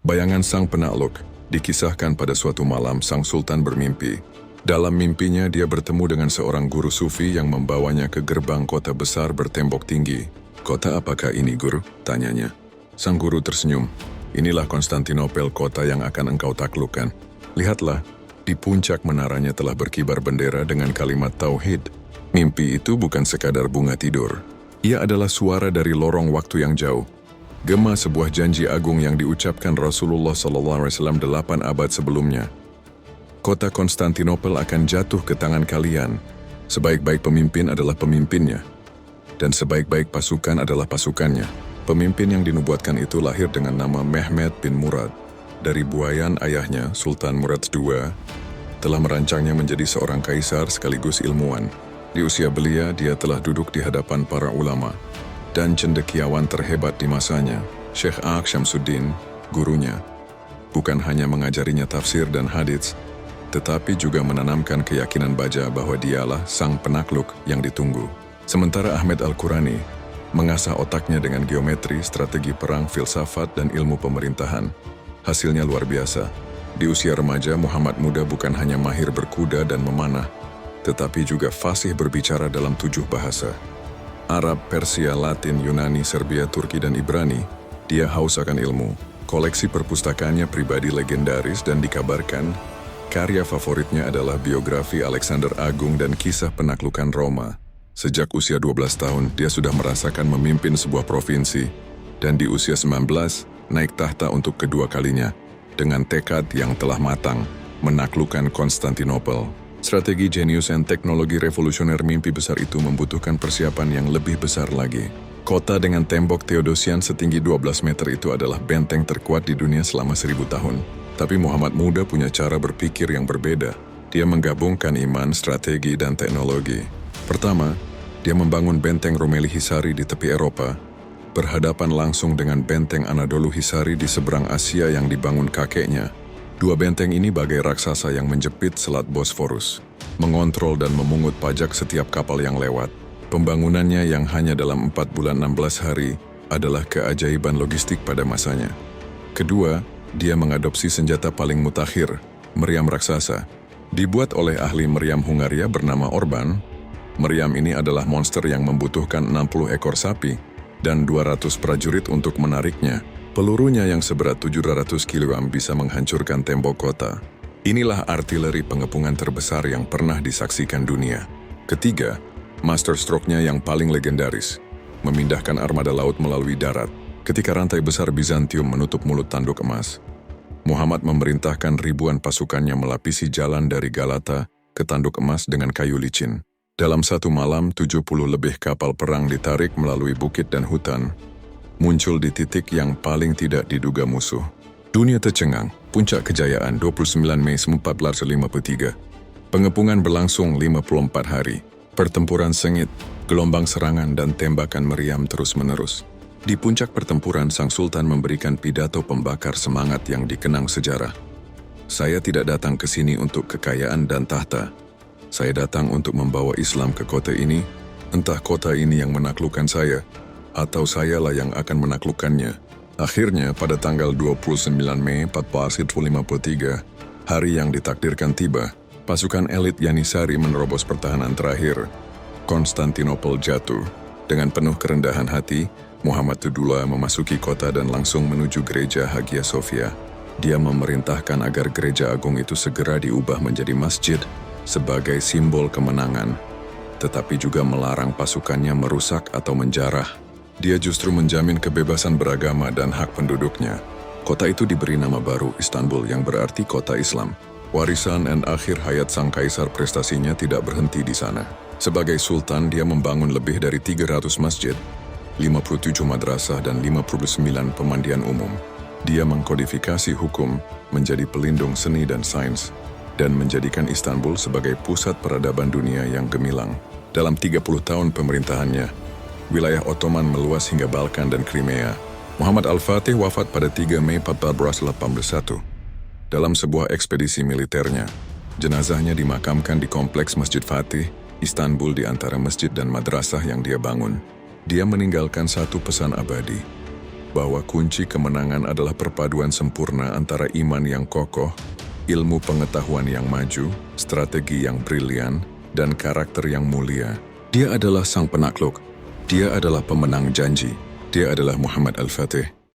Bayangan sang penakluk dikisahkan pada suatu malam sang sultan bermimpi. Dalam mimpinya dia bertemu dengan seorang guru sufi yang membawanya ke gerbang kota besar bertembok tinggi. "Kota apakah ini, guru?" tanyanya. Sang guru tersenyum. "Inilah Konstantinopel, kota yang akan engkau taklukkan. Lihatlah, di puncak menaranya telah berkibar bendera dengan kalimat tauhid." Mimpi itu bukan sekadar bunga tidur. Ia adalah suara dari lorong waktu yang jauh. Gema sebuah janji agung yang diucapkan Rasulullah SAW 8 abad sebelumnya. Kota Konstantinopel akan jatuh ke tangan kalian. Sebaik-baik pemimpin adalah pemimpinnya, dan sebaik-baik pasukan adalah pasukannya. Pemimpin yang dinubuatkan itu lahir dengan nama Mehmed bin Murad. Dari buayan ayahnya, Sultan Murad II, telah merancangnya menjadi seorang kaisar sekaligus ilmuwan. Di usia belia, dia telah duduk di hadapan para ulama dan cendekiawan terhebat di masanya. Syekh Aqs Syamsuddin, gurunya, bukan hanya mengajarinya tafsir dan hadits, tetapi juga menanamkan keyakinan baja bahwa dialah sang penakluk yang ditunggu. Sementara Ahmed Al-Qurani mengasah otaknya dengan geometri, strategi perang, filsafat, dan ilmu pemerintahan. Hasilnya luar biasa. Di usia remaja, Muhammad muda bukan hanya mahir berkuda dan memanah, tetapi juga fasih berbicara dalam 7 bahasa. Arab, Persia, Latin, Yunani, Serbia, Turki, dan Ibrani. Dia haus akan ilmu. Koleksi perpustakaannya pribadi legendaris dan dikabarkan karya favoritnya adalah biografi Alexander Agung dan kisah penaklukan Roma. Sejak usia 12 tahun, dia sudah merasakan memimpin sebuah provinsi, dan di usia 19, naik tahta untuk kedua kalinya, dengan tekad yang telah matang, menaklukkan Konstantinopel. Strategi jenius dan teknologi revolusioner mimpi besar itu membutuhkan persiapan yang lebih besar lagi. Kota dengan tembok Theodosian setinggi 12 meter itu adalah benteng terkuat di dunia selama 1000 tahun. Tapi Muhammad muda punya cara berpikir yang berbeda. Dia menggabungkan iman, strategi, dan teknologi. Pertama, dia membangun benteng Rumeli Hisari di tepi Eropa, berhadapan langsung dengan benteng Anadolu Hisari di seberang Asia yang dibangun kakeknya. Dua benteng ini bagai raksasa yang menjepit Selat Bosforus, mengontrol dan memungut pajak setiap kapal yang lewat. Pembangunannya yang hanya dalam 4 bulan 16 hari adalah keajaiban logistik pada masanya. Kedua, dia mengadopsi senjata paling mutakhir, meriam raksasa. Dibuat oleh ahli meriam Hungaria bernama Orban, meriam ini adalah monster yang membutuhkan 60 ekor sapi dan 200 prajurit untuk menariknya. Pelurunya yang seberat 700 kg bisa menghancurkan tembok kota. Inilah artileri pengepungan terbesar yang pernah disaksikan dunia. Ketiga, master stroke-nya yang paling legendaris, memindahkan armada laut melalui darat. Ketika rantai besar Bizantium menutup mulut tanduk emas, Muhammad memerintahkan ribuan pasukannya melapisi jalan dari Galata ke tanduk emas dengan kayu licin. Dalam satu malam, 70 lebih kapal perang ditarik melalui bukit dan hutan, muncul di titik yang paling tidak diduga musuh. Dunia tercengang, puncak kejayaan 29 Mei 1453. Pengepungan berlangsung 54 hari. Pertempuran sengit, gelombang serangan dan tembakan meriam terus-menerus. Di puncak pertempuran, sang sultan memberikan pidato pembakar semangat yang dikenang sejarah. "Saya tidak datang ke sini untuk kekayaan dan tahta. Saya datang untuk membawa Islam ke kota ini, entah kota ini yang menaklukkan saya, atau sayalah yang akan menaklukkannya." Akhirnya, pada tanggal 29 Mei 1453, hari yang ditakdirkan tiba, pasukan elit Yanisari menerobos pertahanan terakhir. Konstantinopel jatuh. Dengan penuh kerendahan hati, Muhammad II memasuki kota dan langsung menuju gereja Hagia Sophia. Dia memerintahkan agar gereja agung itu segera diubah menjadi masjid sebagai simbol kemenangan, tetapi juga melarang pasukannya merusak atau menjarah. Dia justru menjamin kebebasan beragama dan hak penduduknya. Kota itu diberi nama baru Istanbul yang berarti kota Islam. Warisan dan akhir hayat sang kaisar prestasinya tidak berhenti di sana. Sebagai sultan, dia membangun lebih dari 300 masjid, 57 madrasah, dan 59 pemandian umum. Dia mengkodifikasi hukum, menjadi pelindung seni dan sains, dan menjadikan Istanbul sebagai pusat peradaban dunia yang gemilang. Dalam 30 tahun pemerintahannya, wilayah Ottoman meluas hingga Balkan dan Crimea. Muhammad Al-Fatih wafat pada 3 Mei 1481. Dalam sebuah ekspedisi militernya, jenazahnya dimakamkan di kompleks Masjid Fatih, Istanbul, di antara masjid dan madrasah yang dia bangun. Dia meninggalkan satu pesan abadi. bahwa kunci kemenangan adalah perpaduan sempurna antara iman yang kokoh, ilmu pengetahuan yang maju, strategi yang brilian, dan karakter yang mulia. Dia adalah sang penakluk. Dia adalah pemenang janji. Dia adalah Muhammad Al-Fatih.